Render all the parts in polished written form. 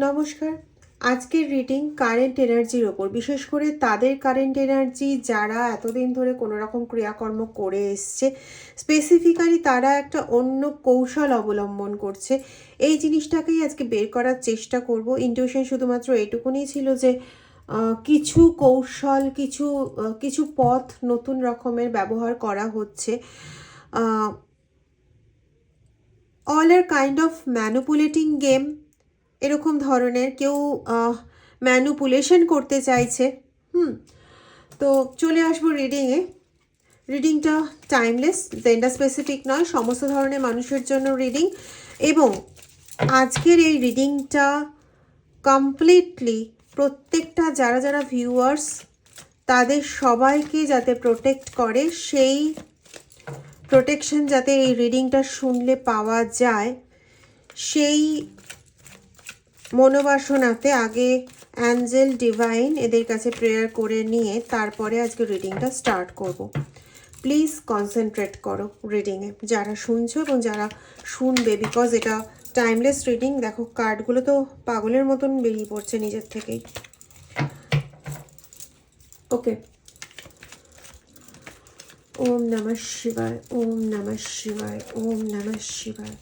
নমস্কার। আজকের reading current এনার্জির ওপর, বিশেষ করে তাদের কারেন্ট এনার্জি যারা এতদিন ধরে কোনো রকম ক্রিয়াকর্ম করে এসছে। স্পেসিফিক্যালি তারা একটা অন্য কৌশল অবলম্বন করছে। এই জিনিসটাকেই আজকে বের করার চেষ্টা করব। ইনটিউশন শুধুমাত্র এইটুকুনি ছিল যে কিছু কৌশল, কিছু পথ নতুন রকমের ব্যবহার করা হচ্ছে। All R kind of manipulating game, এরকম ধরনের কেউ ম্যানিপুলেশন করতে চাইছে। তো চলে আসবো রিডিংয়ে। রিডিংটা টাইমলেস, জেন্ডার স্পেসিফিক নয়, সমস্ত ধরনের মানুষের জন্য রিডিং। এবং আজকের এই রিডিংটা কমপ্লিটলি প্রত্যেকটা যারা যারা ভিউয়ার্স তাদের সবাইকে যাতে প্রোটেক্ট করে, সেই প্রোটেকশন যাতে এই রিডিংটা শুনলে পাওয়া যায়, সেই মনোবাসনাতে আগে অ্যাঞ্জেল ডিভাইন এদের কাছে প্রেয়ার করে নিয়ে তারপরে আজকে রিডিংটা স্টার্ট করব। প্লিজ কনসেন্ট্রেট করো রিডিংয়ে, যারা শুনছো এবং যারা শুনবে, বিকজ এটা টাইমলেস রিডিং। দেখো কার্ডগুলো তো পাগলের মতন বেরিয়ে পড়ছে নিজের থেকেই। ওকে, ওম নমঃ শিবায়, ওম নমঃ শিবায়, ওম নমঃ শিবায়।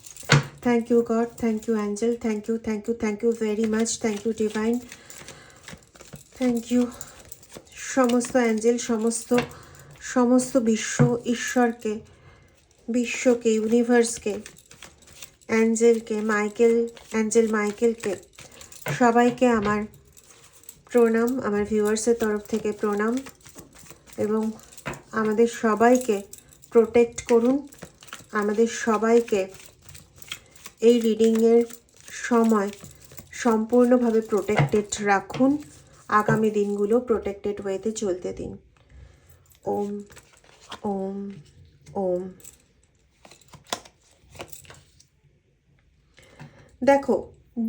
Thank you God, thank you angel, thank you, thank you, thank you very much, thank you divine, thank you. সমস্ত অ্যাঞ্জেল, সমস্ত বিশ্ব, ঈশ্বরকে, বিশ্বকে, ইউনিভার্সকে, অ্যাঞ্জেলকে, অ্যাঞ্জেল মাইকেলকে, সবাইকে আমার প্রণাম, আমার ভিউয়ার্সের তরফ থেকে প্রণাম। এবং আমাদের সবাইকে প্রোটেক্ট করুন, আমাদের সবাইকে এই রিডিংয়ের সময় সম্পূর্ণভাবে প্রোটেক্টেড রাখুন। আগামী দিনগুলো প্রোটেক্টেড ওয়েতে চলতে দিন। ওম ওম ওম। দেখো,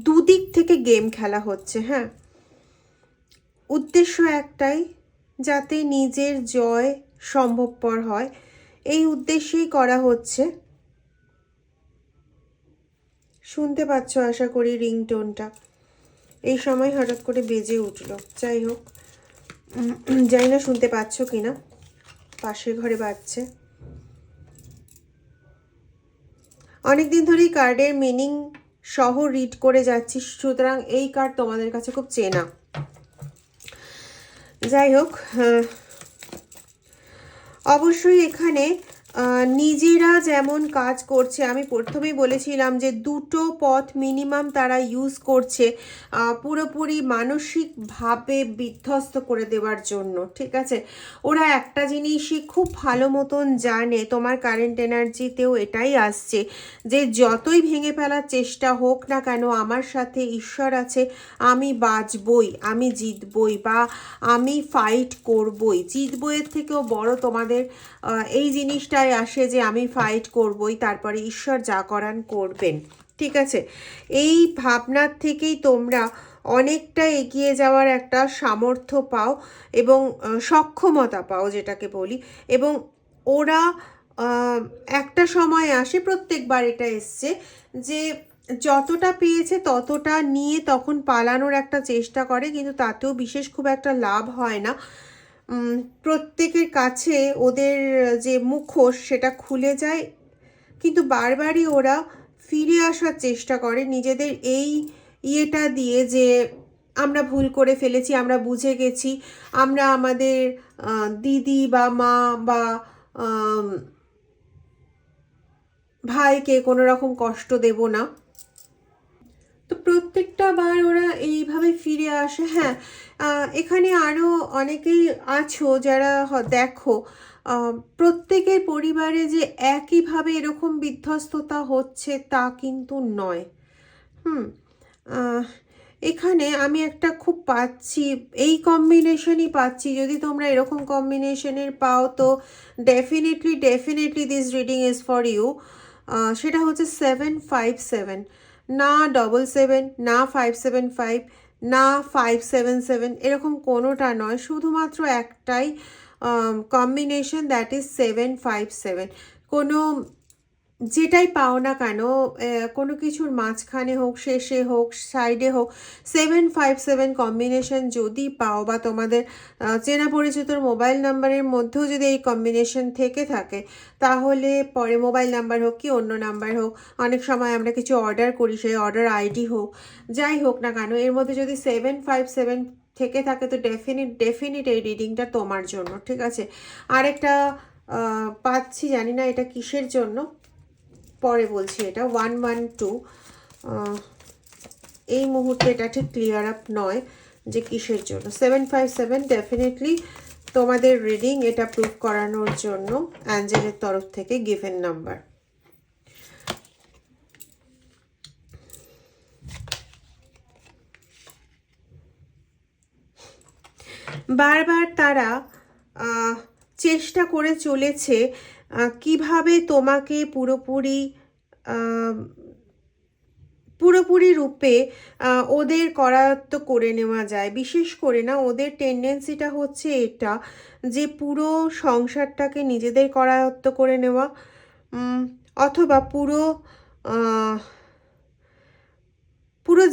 দুদিক থেকে গেম খেলা হচ্ছে। হ্যাঁ, উদ্দেশ্য একটাই, যাতে নিজের জয় সম্ভবপর হয়, এই উদ্দেশ্যেই করা হচ্ছে। শুনতে পাচ্ছ আশা করি রিংটোনটা। এই সময় হঠাৎ করে বেজে উঠলো। যাই হোক, জানি না শুনতে পাচ্ছ কিনা, পাশের ঘরে বাজছে। অনেকদিন ধরেই কার্ডের মিনিং সহ রিড করে যাচ্ছি, সুতরাং এই কার্ড তোমাদের কাছে খুব চেনা। যাই হোক, অবশ্যই এখানে নিজেরা যেমন কাজ করছে, আমি প্রথমেই বলেছিলাম যে দুটো পথ মিনিমাম তারা ইউজ করছে পুরোপুরি মানসিকভাবে বিধ্বস্ত করে দেওয়ার জন্য। ঠিক আছে, ওরা একটা জিনিসই খুব ভালো মতন জানে, তোমার কারেন্ট এনার্জিতেও এটাই আসছে, যে যতই ভেঙে ফেলার চেষ্টা হোক না কেন, আমার সাথে ঈশ্বর আছে, আমি বাঁচবই, আমি জিতবই, বা আমি ফাইট করবই। জিতবইয়ের থেকেও বড় তোমাদের এই জিনিসটাই আসে যে আমি ফাইট করবই, তারপরে ঈশ্বর যা করান করবেন। ঠিক আছে, এই ভাবনার থেকেই তোমরা অনেকটা এগিয়ে যাওয়ার একটা সামর্থ্য পাও এবং সক্ষমতা পাও, যেটাকে বলি। এবং ওরা একটা সময় আসে, প্রত্যেকবার এটা এসছে, যে যতটা পেয়েছে ততটা নিয়ে তখন পালানোর একটা চেষ্টা করে, কিন্তু তাতেও বিশেষ খুব একটা লাভ হয় না। প্রত্যেকের কাছে ওদের যে মুখোশ সেটা খুলে যায়, কিন্তু বারবারই ওরা ফিরে আসার চেষ্টা করে নিজেদের এই ইয়েটা দিয়ে, যে আমরা ভুল করে ফেলেছি, আমরা বুঝে গেছি, আমরা আমাদের দিদি বা মা বা ভাইকে কোনো রকম কষ্ট দেব না। তো প্রত্যেকটা বার ওরা এইভাবে ফিরে আসে। হ্যাঁ, এখানে আরও অনেকেই আছো যারা দেখো প্রত্যেকের পরিবারে যে একইভাবে এরকম বিধ্বস্ততা হচ্ছে তা কিন্তু নয়। এখানে আমি একটা খুব পাচ্ছি, এই কম্বিনেশনই পাচ্ছি। যদি তোমরা এরকম কম্বিনেশনের পাও তো definitely this reading is for you. সেটা হচ্ছে 757, না 77, না 575, না 577, এরকম কোনোটা নয়, শুধুমাত্র একটাই কম্বিনেশন, দ্যাট ইজ 757। কোনো যেটাই পাও না কেন, কোনো কিছুর মাঝখানে হোক, শেষে হোক, সাইডে হোক, 757 কম্বিনেশন যদি পাও, বা তোমাদের চেনা পরিচিতর মোবাইল নাম্বারের মধ্যেও যদি এই কম্বিনেশন থেকে থাকে, তাহলে পরে মোবাইল নাম্বার হোক কি অন্য নাম্বার হোক, অনেক সময় আমরা কিছু অর্ডার করি, সেই অর্ডার আইডি হোক, যাই হোক না কেন, এর মধ্যে যদি 757 থেকে থাকে, তো ডেফিনিট এই রিডিংটা তোমার জন্য। ঠিক আছে, আরেকটা পাচ্ছি, জানি না এটা কিসের জন্য, পরে বলছি। এটা 112, এই মুহূর্তে এটা ঠিক ক্লিয়ার আপ নয় যে কিসের জন্য। 757 ডেফিনেটলি তোমাদের রিডিং, এটা প্রুভ করানোর জন্য অ্যাঞ্জেলের তরফ থেকে গিভেন নাম্বার। বারবার তারা চেষ্টা করে চলেছে কিভাবে তোমাকে পুরোপুরি রূপে ওদের করায়ত্ত করে নেওয়া যায়। বিশেষ করে না, ওদের টেন্ডেন্সিটা হচ্ছে এটা যে পুরো সংসারটাকে নিজেদের করায়ত্ত করে নেওয়া, অথবা পুরো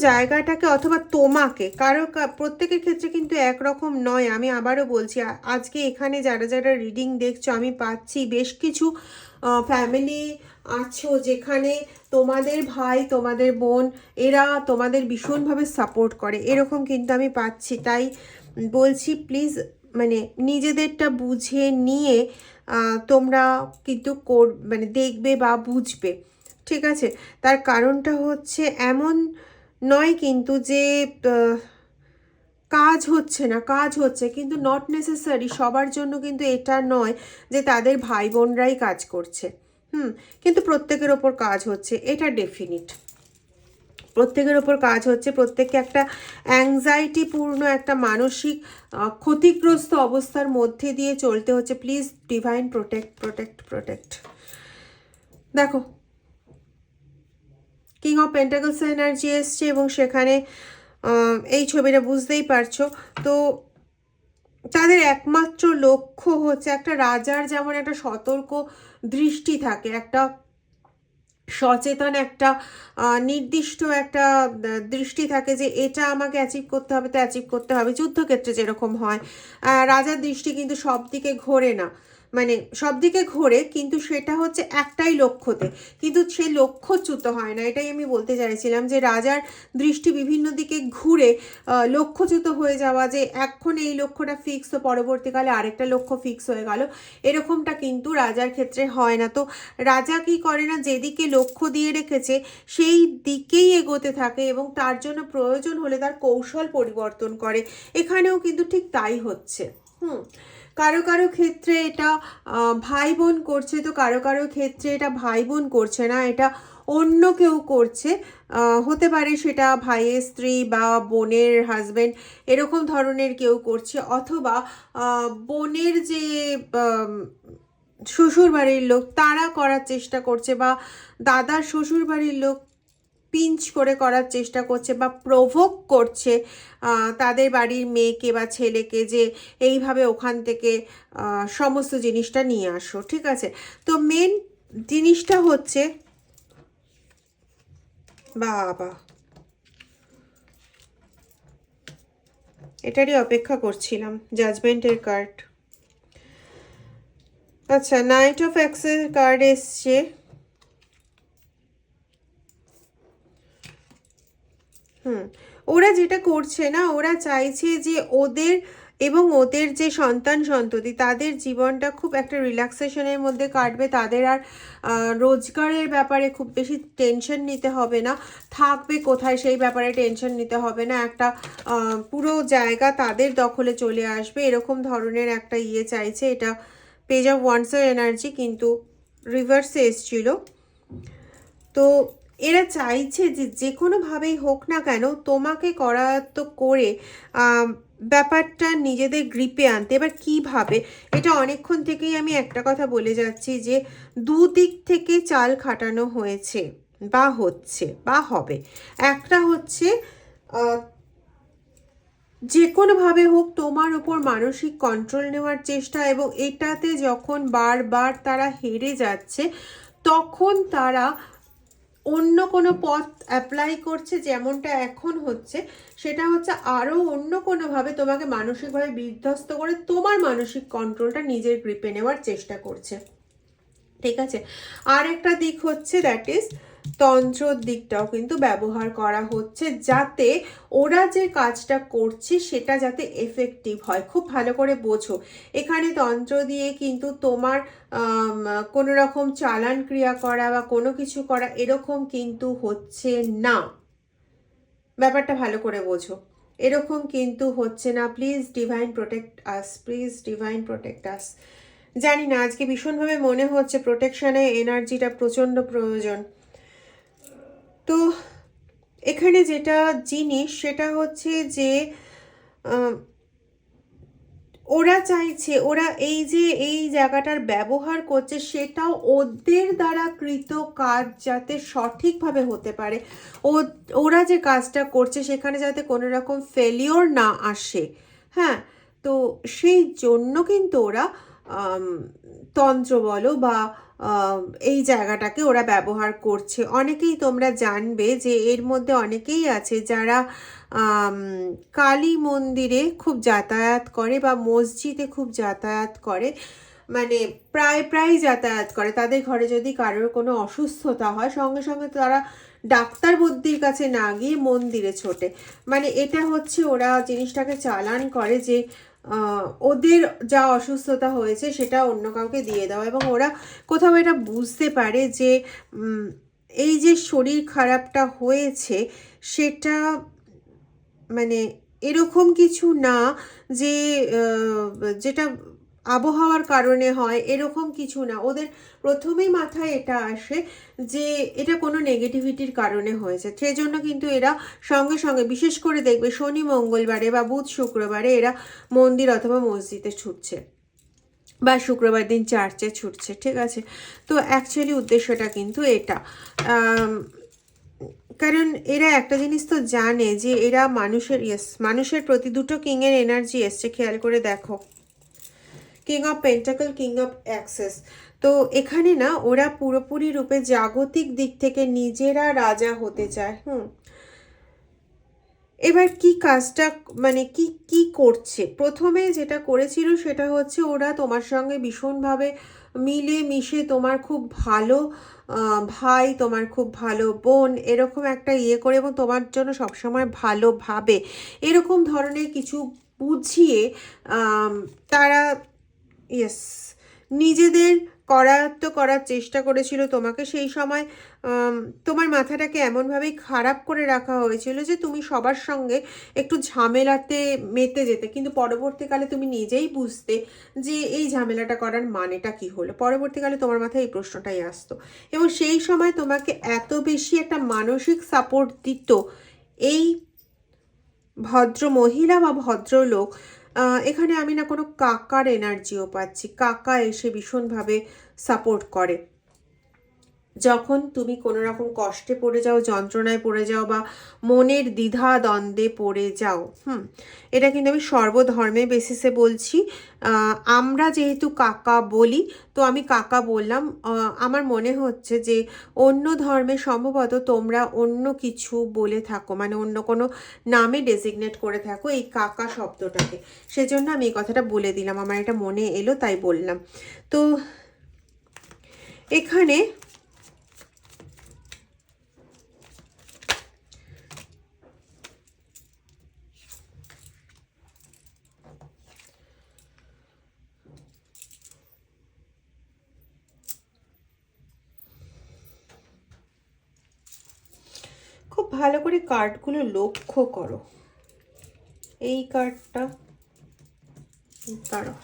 জায়গাটাকে, অথবা তোমাকে প্রত্যেকের ক্ষেত্রে কিন্তু একরকম নয়। আমি আবারও বলছি, আজকে এখানে যারা যারা রিডিং দেখছো, আমি পাচ্ছি বেশ কিছু ফ্যামিলি আছো যেখানে তোমাদের ভাই, তোমাদের বোন, এরা তোমাদের ভীষণভাবে সাপোর্ট করে, এরকম কিন্তু আমি পাচ্ছি। তাই বলছি, প্লিজ মানে নিজেদেরটা বুঝে নিয়ে তোমরা কিন্তু মানে দেখবে বা বুঝবে। ঠিক আছে, তার কারণটা হচ্ছে এমন নয় কিন্তু যে কাজ হচ্ছে না, কাজ হচ্ছে, কিন্তু নট নেসেসারি সবার জন্য কিন্তু এটা নয় যে তাদের ভাই বোনরাই কাজ করছে। কিন্তু প্রত্যেকের ওপর কাজ হচ্ছে, এটা ডেফিনিট। প্রত্যেকের ওপর কাজ হচ্ছে, প্রত্যেককে একটা অ্যাংজাইটিপূর্ণ, একটা মানসিক ক্ষতিগ্রস্ত অবস্থার মধ্যে দিয়ে চলতে হচ্ছে। Please divine protect protect protect. দেখো, কিং অফ পেন্টাকলস এনার্জি এসছে, এবং সেখানে এই ছবিটা বুঝতেই পারছো। তো তাদের একমাত্র লক্ষ্য হচ্ছে, একটা রাজার যেমন একটা সতর্ক দৃষ্টি থাকে, একটা সচেতন, একটা নির্দিষ্ট একটা দৃষ্টি থাকে যে এটা আমাকে অ্যাচিভ করতে হবে, তো অ্যাচিভ করতে হবে। যুদ্ধক্ষেত্রে যেরকম হয়, রাজার দৃষ্টি কিন্তু সব দিকে ঘোরে না, মানে সব দিকে ঘোরে, কিন্তু সেটা হচ্ছে একটাই লক্ষ্যতে, কিন্তু সে লক্ষ্যচ্যুত হয় না। এটাই আমি বলতে চাইছিলাম, যে রাজার দৃষ্টি বিভিন্ন দিকে ঘুরে লক্ষ্যচ্যুত হয়ে যাওয়া, যে এখন এই লক্ষ্যটা ফিক্স, তো পরবর্তীকালে আরেকটা লক্ষ্য ফিক্স হয়ে গেল, এরকমটা কিন্তু রাজার ক্ষেত্রে হয় না। তো রাজা কি করে না, যেদিকে লক্ষ্য দিয়ে রেখেছে সেই দিকেই এগোতে থাকে, এবং তার জন্য প্রয়োজন হলে তার কৌশল পরিবর্তন করে। এখানেও কিন্তু ঠিক তাই হচ্ছে। কারো কারো ক্ষেত্রে এটা ভাই বোন করছে, তো কারো কারো ক্ষেত্রে এটা ভাই বোন করছে না, এটা অন্য কেউ করছে। হতে পারে সেটা ভাইয়ের স্ত্রী বা বোনের হাজবেন্ড, এরকম ধরনের কেউ করছে, অথবা বোনের যে শ্বশুর বাড়ির লোক, তারা করার চেষ্টা করছে, বা দাদার শ্বশুর বাড়ির লোক পিঞ্চ করে করার চেষ্টা করছে, বা প্রভোক করছে তাদের বাড়ির মেয়েকে বা ছেলেকে, যে এইভাবে ওখান থেকে সমস্ত জিনিসটা নিয়ে আসো। ঠিক আছে, তো মেন জিনিসটা হচ্ছে, বাবা এটারই অপেক্ষা করছিলাম, জাজমেন্টের কার্ড। আচ্ছা, নাইট অফ অ্যাক্সেস কার্ড এসছে। ওরা যেটা করছে না, ওরা চাইছে যে ওদের এবং ওদের যে সন্তান সন্ততি, তাদের জীবনটা খুব একটা রিল্যাক্সেশনের মধ্যে কাটবে। তাদের আর রোজগারের ব্যাপারে খুব বেশি টেনশন নিতে হবে না, থাকবে কোথায় সেই ব্যাপারে টেনশন নিতে হবে না, একটা পুরো জায়গা তাদের দখলে চলে আসবে, এরকম ধরনের একটা চাইছে। এটা পেজ অফ ওয়ান্ডসের এনার্জি, কিন্তু রিভার্সে এসছিল। তো এরা চাইছে যে যে কোনোভাবেই হোক না কেন, তোমাকে করায়ত্ত করে ব্যাপারটা নিজেদের গ্রিপে আনতে। এবার কিভাবে, এটা অনেকক্ষণ থেকেই আমি একটা কথা বলে যাচ্ছি, যে দুদিক থেকে চাল খাটানো হয়েছে, বা হচ্ছে, বা হবে। একটা হচ্ছে যে কোনোভাবে হোক তোমার ওপর মানসিক কন্ট্রোল নেওয়ার চেষ্টা, এবং এটাতে যখন বারবার তারা হেরে যাচ্ছে, তখন তারা অন্য কোনো পথ অ্যাপ্লাই করছে, যেমনটা এখন হচ্ছে, সেটা হচ্ছে আরও অন্য কোনোভাবে তোমাকে মানসিকভাবে বিধ্বস্ত করে তোমার মানসিক কন্ট্রোলটা নিজের গ্রিপে নেওয়ার চেষ্টা করছে। ঠিক আছে, আর একটা দিক হচ্ছে দ্যাট ইজ তন্ত্রর দিকটাও কিন্তু ব্যবহার করা হচ্ছে, যাতে ওরা যে কাজটা করছে সেটা যাতে এফেক্টিভ হয়। খুব ভালো করে বোঝো, এখানে তন্ত্র দিয়ে কিন্তু তোমার কোনো রকম চালান ক্রিয়া করা বা কোনো কিছু করা এরকম কিন্তু হচ্ছে না। ব্যাপারটা ভালো করে বোঝো, এরকম কিন্তু হচ্ছে না। Please divine protect us, please divine protect us. জানি না, আজকে ভীষণভাবে মনে হচ্ছে প্রোটেকশানে এনার্জিটা প্রচণ্ড প্রয়োজন। তো এখানে যেটা জিনিস সেটা হচ্ছে যে ওরা চাইছে, ওরা এই যে এই জায়গাটার ব্যবহার করছে সেটাও ওদের দ্বারা কৃত কাজ যাতে সঠিকভাবে হতে পারে, ওরা যে কাজটা করছে সেখানে যাতে কোনো রকম ফেলিওর না আসে। হ্যাঁ, তো সেই জন্য কিন্তু ওরা তন্ত্র বলো বা এই জায়গাটাকে ওরা ব্যবহার করছে। অনেকেই তোমরা জানবে যে এর মধ্যে অনেকেই আছে যারা কালী মন্দিরে খুব যাতায়াত করে বা মসজিদে খুব যাতায়াত করে, মানে প্রায় যাতায়াত করে। তাদের ঘরে যদি কারোর কোনো অসুস্থতা হয় সঙ্গে সঙ্গে তারা ডাক্তার বুদ্ধির কাছে না গিয়ে মন্দিরে ছোটে। মানে এটা হচ্ছে ওরা জিনিসটাকে চালান করে যে ওদের যা অসুস্থতা হয়েছে সেটা অন্য কাউকে দিয়ে দেওয়া, এবং ওরা কোথাও এটা বুঝতে পারে যে এই যে শরীর খারাপটা হয়েছে সেটা মানে এরকম কিছু না যে যেটা আবহাওয়ার কারণে হয়, এরকম কিছু না। ওদের প্রথমেই মাথায় এটা আসে যে এটা কোনো নেগেটিভিটির কারণে হয়েছে। সেজন্য কিন্তু এরা সঙ্গে সঙ্গে, বিশেষ করে দেখবে শনি মঙ্গলবারে বা বুধ শুক্রবারে এরা মন্দির অথবা মসজিদে ছুটছে বা শুক্রবার দিন চার্চে ছুটছে। ঠিক আছে, তো অ্যাকচুয়ালি উদ্দেশ্যটা কিন্তু এটা। কারণ এরা একটা জিনিস তো জানে যে এরা মানুষের প্রতি দুটো কিংয়ের এনার্জি এসছে, খেয়াল করে দেখো, king of pentacle, king of aces. তো এখানে না ওরা পুরোপুরি রূপে জাগতিক দিক থেকে নিজেরা রাজা হতে চায়। এবার কি কাজটা মানে কি করছে, প্রথমে যেটা করেছিল সেটা হচ্ছে ওরা তোমার সঙ্গে ভীষণভাবে মিলে মিশে, তোমার খুব ভালো ভাই, তোমার খুব ভালো বোন, এরকম একটা ইয়ে করে, এবং তোমার জন্য সবসময় ভালো ভাবে, এরকম ধরনের কিছু বুঝিয়ে তারা ইয়েস নিজেদের করায়ত্ত করার চেষ্টা করেছিল তোমাকে। সেই সময় তোমার মাথাটাকে এমনভাবেই খারাপ করে রাখা হয়েছিল যে তুমি সবার সঙ্গে একটু ঝামেলাতে মেতে যেতে, কিন্তু পরবর্তীকালে তুমি নিজেই বুঝতে যে এই ঝামেলাটা করার মানেটা কি হলো। পরবর্তীকালে তোমার মাথায় এই প্রশ্নটাই আসতো, এবং সেই সময় তোমাকে এত বেশি একটা মানসিক সাপোর্ট দিত এই ভদ্র মহিলা বা ভদ্রলোক। এখানে আমি না কোনো কাকার এনার্জিও পাচ্ছি, কাকা এসে ভীষণভাবে সাপোর্ট করে যখন তুমি কোনো রকম কষ্টে পড়ে যাও, যন্ত্রণায় পড়ে যাও বা মনের দ্বিধা দ্বন্দ্বে পড়ে যাও। এটা কিন্তু আমি সর্বধর্মে বেসিসে বলছি। আমরা যেহেতু কাকা বলি, তো আমি কাকা বললাম। আমার মনে হচ্ছে যে অন্য ধর্মে সম্ভবত তোমরা অন্য কিছু বলে থাকো, মানে অন্য কোনো নামে ডেজিগনেট করে থাকো এই কাকা শব্দটাকে। সেজন্য আমি এই কথাটা বলে দিলাম, আমার এটা মনে এলো তাই বললাম। তো এখানে খুব ভালো করে কার্ডগুলো লক্ষ্য করো। এই কার্ডটা দাঁড়াও,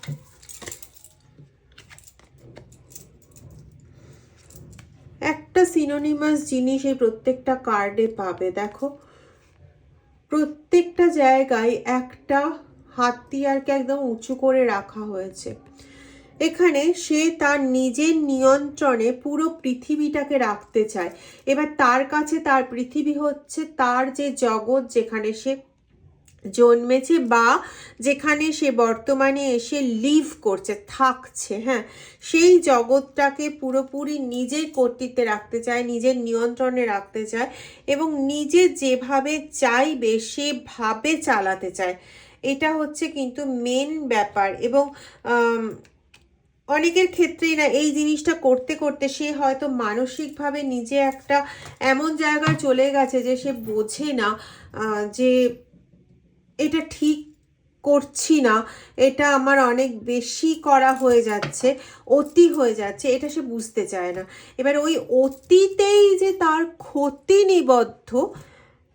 একটা সিনোনিমাস জিনিস এই প্রত্যেকটা কার্ডে পাবে। দেখো, প্রত্যেকটা জায়গায় একটা হাতিয়ারকে একদম উঁচু করে রাখা হয়েছে। এখানে সে তার নিজের নিয়ন্ত্রণে পুরো পৃথিবীটাকে রাখতে চায়। এবার তার কাছে তার পৃথিবী হচ্ছে তার যে জগৎ, যেখানে সে জন্মেছে বা যেখানে সে বর্তমানে এসে লিভ করছে, থাকছে, হ্যাঁ, সেই জগৎটাকে পুরোপুরি নিজের কর্তৃত্বে রাখতে চায়, নিজের নিয়ন্ত্রণে রাখতে চায় এবং নিজে যেভাবে চাইবে সেভাবে চালাতে চায়। এটা হচ্ছে কিন্তু মেন ব্যাপার। এবং অনেকের ক্ষেত্রেই না এই জিনিসটা করতে করতে সে হয়তো মানসিকভাবে নিজে একটা এমন জায়গায় চলে গেছে যে সে বোঝে না যে এটা ঠিক করছি না, এটা আমার অনেক বেশি করা হয়ে যাচ্ছে, অতি হয়ে যাচ্ছে, এটা সে বুঝতে চায় না। এবার ওই অতিতেই যে তার ক্ষতি নিবদ্ধ,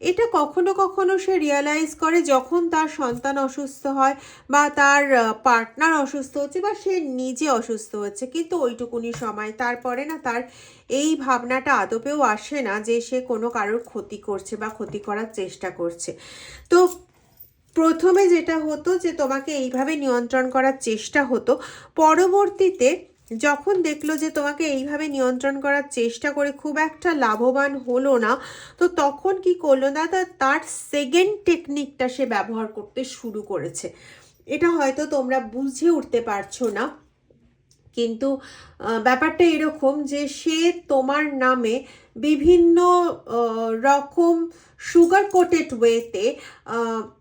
এটা কখনো কখনো সে রিয়ালাইজ করে যখন তার সন্তান অসুস্থ হয় বা তার পার্টনার অসুস্থ হচ্ছে বা সে নিজে অসুস্থ হচ্ছে, কিন্তু ওইটুকুনি সময়, তারপরে না তার এই ভাবনাটা আদপেও আসে না যে সে কোনো কারোর ক্ষতি করছে বা ক্ষতি করার চেষ্টা করছে। তো প্রথমে যেটা হতো যে তোমাকে এইভাবে নিয়ন্ত্রণ করার চেষ্টা হতো, পরবর্তীতে যখন দেখলো যে তোমাকে এইভাবে নিয়ন্ত্রণ করার চেষ্টা করে খুব একটা লাভবান হলো না, তো তখন কি করলো না, তার সেকেন্ড টেকনিকটা সে ব্যবহার করতে শুরু করেছে। এটা হয়তো তোমরা বুঝে উঠতে পারছো না, কিন্তু ব্যাপারটা এরকম যে সে তোমার নামে বিভিন্ন রকম সুগার কোটেড ওয়েতে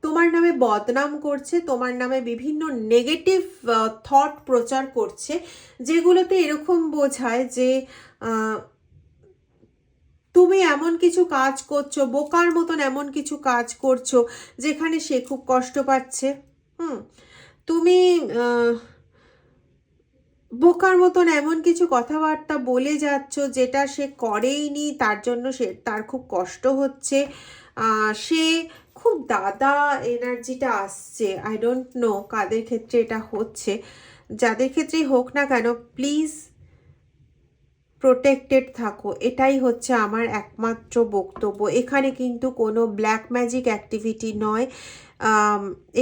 তোমার নামে বদনাম করছে, তোমার নামে বিভিন্ন নেগেটিভ থট প্রচার করছে, যেগুলোতে এরকম বোঝায় যে তুমি এমন কিছু কাজ করছো, বোকার মতন এমন কিছু কাজ করছো যেখানে সে খুব কষ্ট পাচ্ছে। তুমি বোকার মতন এমন কিছু কথাবার্তা বলে যাচ্ছ যেটা সে করেইনি, তার জন্য তার খুব কষ্ট হচ্ছে, সে খুব দাদা এনার্জিটা আসছে। আই ডোন্ট নো কাদের ক্ষেত্রে এটা হচ্ছে, যাদের ক্ষেত্রেই হোক না কেন প্লিজ প্রোটেক্টেড থাকো, এটাই হচ্ছে আমার একমাত্র বক্তব্য। এখানে কিন্তু কোনো ব্ল্যাক ম্যাজিক অ্যাক্টিভিটি নয়।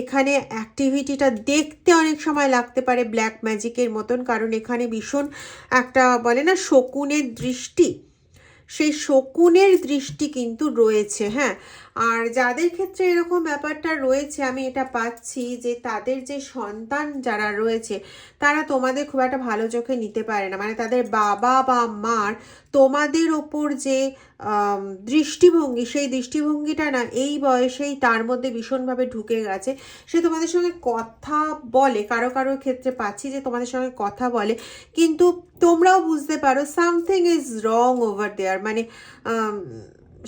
এখানে অ্যাক্টিভিটিটা দেখতে অনেক সময় লাগতে পারে ব্ল্যাক ম্যাজিকের মতন, কারণ এখানে ভীষণ একটা বলে না শকুনের দৃষ্টি, সেই শকুনের দৃষ্টি কিন্তু রয়েছে, হ্যাঁ। আর যাদের ক্ষেত্রে এরকম ব্যাপারটা রয়েছে, আমি এটা পাচ্ছি যে তাদের যে সন্তান যারা রয়েছে তারা তোমাদের খুব একটা ভালো চোখে নিতে পারে না, মানে তাদের বাবা বা মার তোমাদের ওপর যে দৃষ্টিভঙ্গি, সেই দৃষ্টিভঙ্গিটা না এই বয়সেই তার মধ্যে ভীষণভাবে ঢুকে গেছে। সে তোমাদের সঙ্গে কথা বলে, কারো কারো ক্ষেত্রে পাচ্ছি যে তোমাদের সঙ্গে কথা বলে, কিন্তু তোমরাও বুঝতে পারো something is wrong over there, মানে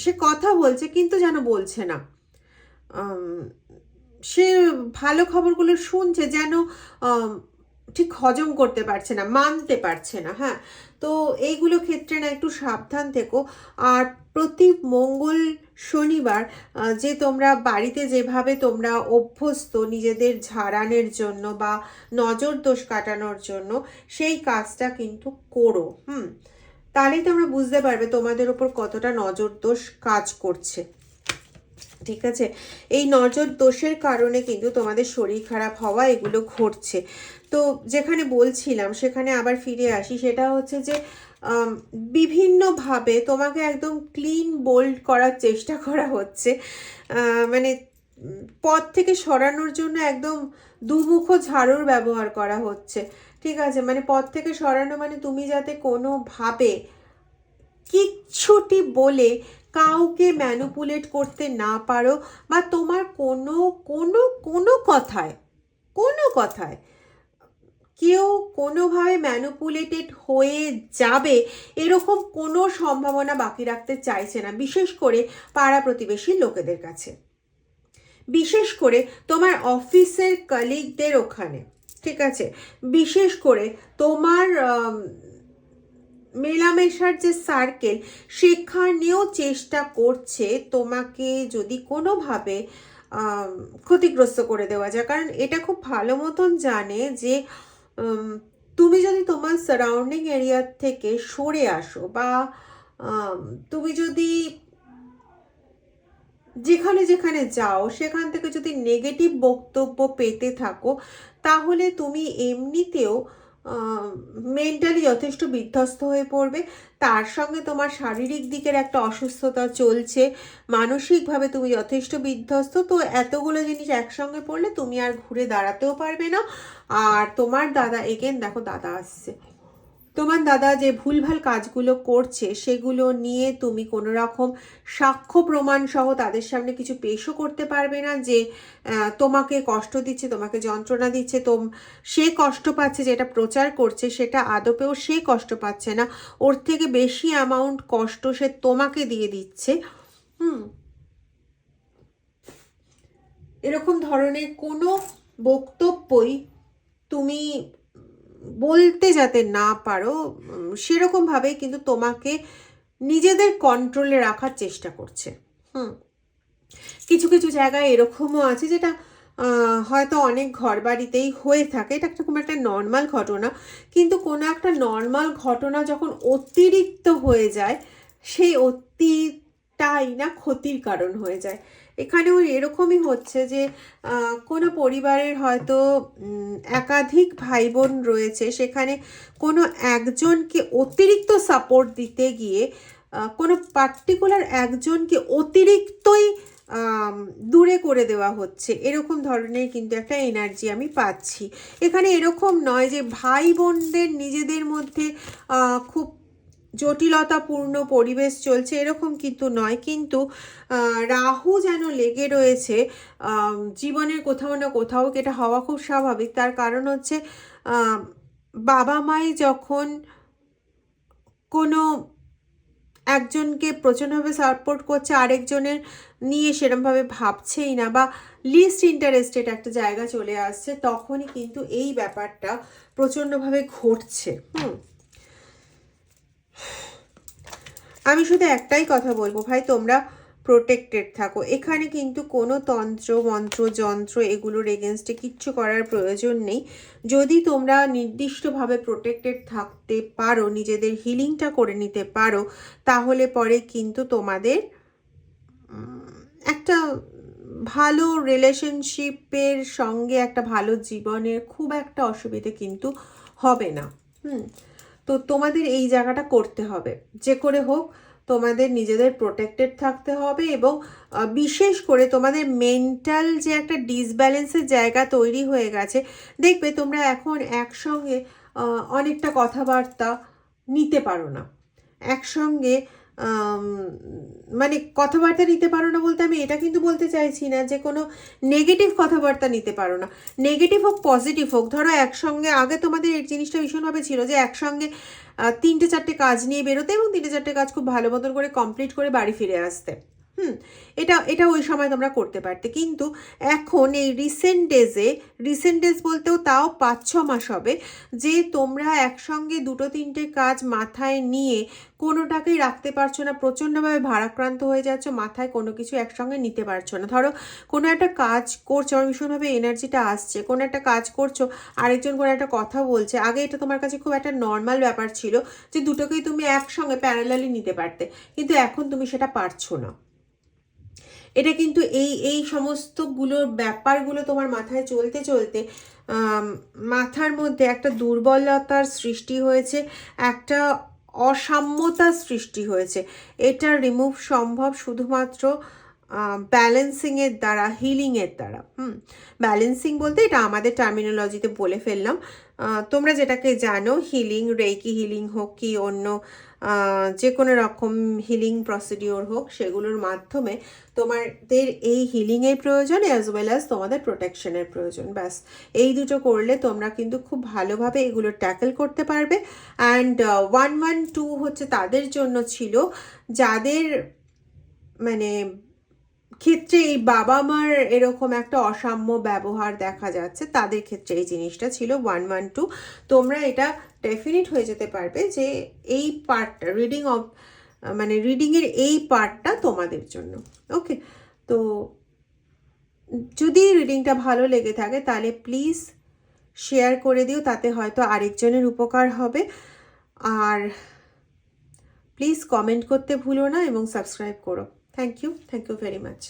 সে কথা বলছে কিন্তু যেন বলছে না, সে ভালো খবরগুলো শুনছে যেন ঠিক হজম করতে পারছে না, মানতে পারছে না, হ্যাঁ। তো এইগুলো ক্ষেত্রে না একটু সাবধান থেকো। আর প্রতি মঙ্গল শনিবার যে তোমরা বাড়িতে যেভাবে তোমরা অভ্যস্ত নিজেদের ঝাড়ানোর জন্য বা নজর দোষ কাটানোর জন্য, সেই কাজটা কিন্তু করো, তাহলেই তোমরা বুঝতে পারবে তোমাদের উপর কতটা নজর দোষ কাজ করছে, ঠিক আছে। এই নজর দোষের কারণে কিন্তু তোমাদের শরীর খারাপ হওয়া এগুলো ঘটছে। তো যেখানে বলছিলাম সেখানে আবার ফিরে আসি, সেটা হচ্ছে যে বিভিন্নভাবে তোমাকে একদম ক্লিন বোল্ড করার চেষ্টা করা হচ্ছে, মানে পথ থেকে সরানোর জন্য একদম দুমুখো ঝাড়ুর ব্যবহার করা হচ্ছে, ঠিক আছে। মানে পথ থেকে সরানো মানে তুমি যাতে কোনোভাবে কিচ্ছুটি বলে কাউকে ম্যানুপুলেট করতে না পারো, বা তোমার কোনো কোনো কোনো কথায় কেউ কোনোভাবে ম্যানুপুলেটেড হয়ে যাবে এরকম কোনো সম্ভাবনা বাকি রাখতে চাইছে না, বিশেষ করে পাড়া প্রতিবেশীর লোকেদের কাছে, বিশেষ করে তোমার অফিসের কলিগদের ওখানে, ঠিক আছে, বিশেষ করে তোমার মেলামেশার যে সার্কেল সেখানেও চেষ্টা করছে তোমাকে যদি কোনোভাবে ক্ষতিগ্রস্ত করে দেওয়া যায়। কারণ এটা খুব ভালো মতন জানে যে তুমি যদি তোমার সারাউন্ডিং এরিয়া থেকে সরে আসো বা তুমি যদি যেখানে যেখানে যাও সেখান থেকে যদি নেগেটিভ বক্তব্য পেতে থাকো, তাহলে তুমি এমনিতেও মেন্টালি যথেষ্ট বিধ্বস্ত হয়ে পড়বে। তার সঙ্গে তোমার শারীরিক দিকের একটা অসুস্থতা চলছে, মানসিকভাবে তুমি যথেষ্ট বিধ্বস্ত। তো এতগুলো জিনিস একসঙ্গে পড়লে তুমি আর ঘুরে দাঁড়াতেও পারবে না। আর তোমার দাদা, এগেন দেখো দাদা আসছে, তোমার দাদা যে ভুলভাল কাজগুলো করছে সেগুলো নিয়ে তুমি কোনো রকম সাক্ষ্য প্রমাণ সহ তাদের সামনে কিছু পেশও করতে পারবে না, যে তোমাকে কষ্ট দিচ্ছে, তোমাকে যন্ত্রণা দিচ্ছে, সে কষ্ট পাচ্ছে, যেটা প্রচার করছে সেটা আদপেও সে কষ্ট পাচ্ছে না, ওর থেকে বেশি অ্যামাউন্ট কষ্ট সে তোমাকে দিয়ে দিচ্ছে। এরকম ধরনের কোনো বক্তব্যই তুমি বলতে যাতে না পারো, সেরকমভাবেই কিন্তু তোমাকে নিজেদের কন্ট্রোলে রাখার চেষ্টা করছে। কিছু কিছু জায়গায় এরকমও আছে যেটা হয়তো অনেক ঘর বাড়িতেই হয়ে থাকে, এটা একটা খুব একটা নর্মাল ঘটনা, কিন্তু কোনো একটা নর্মাল ঘটনা যখন অতিরিক্ত হয়ে যায়, সেই অতিটাই না ক্ষতির কারণ হয়ে যায়। এখানেও এরকমই হচ্ছে যে কোনো পরিবারের হয়তো একাধিক ভাই বোন রয়েছে, সেখানে কোনো একজনকে অতিরিক্ত সাপোর্ট দিতে গিয়ে কোনো পার্টিকুলার একজনকে অতিরিক্তই দূরে করে দেওয়া হচ্ছে, এরকম ধরনের কিন্তু একটা এনার্জি আমি পাচ্ছি এখানে। এরকম নয় যে ভাই বোনদের নিজেদের মধ্যে খুব জটিলতাপূর্ণ পরিবেশ চলছে, এরকম কিন্তু নয়, কিন্তু রাহু যেন লেগে রয়েছে জীবনের কোথাও না কোথাও। এটা হওয়া খুব স্বাভাবিক, তার কারণ হচ্ছে বাবা মাই যখন কোনো একজনকে প্রচণ্ডভাবে সাপোর্ট করছে, আরেকজনের নিয়ে সেরমভাবে ভাবছেই না, বা লিস্ট ইন্টারেস্টেড একটা জায়গা চলে আসছে, তখনই কিন্তু এই ব্যাপারটা প্রচণ্ডভাবে ঘটছে। আমি শুধু একটাই কথা বলবো ভাই, তোমরা প্রোটেক্টেড থাকো। এখানে কিন্তু কোনো তন্ত্র মন্ত্র যন্ত্র এগুলোর এগেনস্টে কিচ্ছু করার প্রয়োজন নেই। যদি তোমরা নির্দিষ্টভাবে প্রোটেক্টেড থাকতে পারো, নিজেদের হিলিংটা করে নিতে পারো, তাহলে পরে কিন্তু তোমাদের একটা ভালো রিলেশনশিপের সঙ্গে একটা ভালো জীবনের খুব একটা অসুবিধে কিন্তু হবে না। তো তোমাদের এই জায়গাটা করতে হবে, যে করে হোক তোমাদের নিজেদের প্রোটেক্টেড থাকতে হবে, এবং বিশেষ করে তোমাদের মেন্টাল যে একটা ডিসব্যালেন্সের জায়গা তৈরি হয়ে গেছে, দেখবে তোমরা এখন একসঙ্গে অনেকটা কথাবার্তা নিতে পারো না, একসঙ্গে মানে কথাবার্তা নিতে পারো না বলতে আমি এটা কিন্তু বলতে চাইছি না যে কোনো নেগেটিভ কথাবার্তা নিতে পারো না, নেগেটিভ হোক পজিটিভ হোক। ধরো একসঙ্গে আগে তোমাদের এই জিনিসটা ভীষণভাবে ছিল যে একসঙ্গে 3-4টে কাজ নিয়ে বেরোতে এবং 3-4টে কাজ খুব ভালো মতন করে কমপ্লিট করে বাড়ি ফিরে আসতে। এটা ওই সময় তোমরা করতে পারতে, কিন্তু এখন এই রিসেন্ট ডেজ বলতেও তাও 5-6 মাস হবে যে তোমরা একসঙ্গে 2-3টে কাজ মাথায় নিয়ে কোনোটাকেই রাখতে পারছো না, প্রচণ্ডভাবে ভারাক্রান্ত হয়ে যাচ্ছ, মাথায় কোনো কিছু একসঙ্গে নিতে পারছো না। ধরো কোনো একটা কাজ করছো, আমার ভীষণভাবে এনার্জিটা আসছে, কোনো একটা কাজ করছো, আরেকজন কোনো একটা কথা বলছে, আগে এটা তোমার কাছে খুব একটা নর্মাল ব্যাপার ছিল যে দুটোকেই তুমি একসঙ্গে প্যারালালি নিতে পারতে, কিন্তু এখন তুমি সেটা পারছো না। এটা কিন্তু এই সমস্তগুলোর ব্যাপারগুলো তোমার মাথায় চলতে চলতে মাথার মধ্যে একটা দুর্বলতার সৃষ্টি হয়েছে, একটা অসাম্যতার সৃষ্টি হয়েছে। এটা রিমুভ সম্ভব শুধুমাত্র ব্যালেন্সিংয়ের দ্বারা, হিলিংয়ের দ্বারা। ব্যালেন্সিং বলতে এটা আমাদের টার্মিনোলজিতে বলে ফেললাম, তোমরা যেটাকে জানো হিলিং, রেকি হিলিং হোক কি অন্য যে কোনো রকম হিলিং প্রসিডিওর হোক, সেগুলোর মাধ্যমে তোমাদের এই হিলিংয়ের প্রয়োজন অ্যাজ ওয়েল অ্যাজ তোমাদের প্রোটেকশনের প্রয়োজন। ব্যাস এই দুটো করলে তোমরা কিন্তু খুব ভালোভাবে এগুলো ট্যাকেল করতে পারবে। অ্যান্ড 112 হচ্ছে তাদের জন্য ছিল যাদের মানে ক্ষেত্রে এই বাবা মার এরকম একটা অসাম্য ব্যবহার দেখা যাচ্ছে, তাদের ক্ষেত্রে এই জিনিসটা ছিল 112। তোমরা এটা ডেফিনিট হয়ে যেতে পারবে যে এই পার্টটা রিডিংয়ের এই পার্টটা তোমাদের জন্য। ওকে, তো যদি রিডিংটা ভালো লেগে থাকে তাহলে প্লিজ শেয়ার করে দিও, তাতে হয়তো আরেকজনের উপকার হবে। আর প্লিজ কমেন্ট করতে ভুলো না এবং সাবস্ক্রাইব করো। Thank you very much.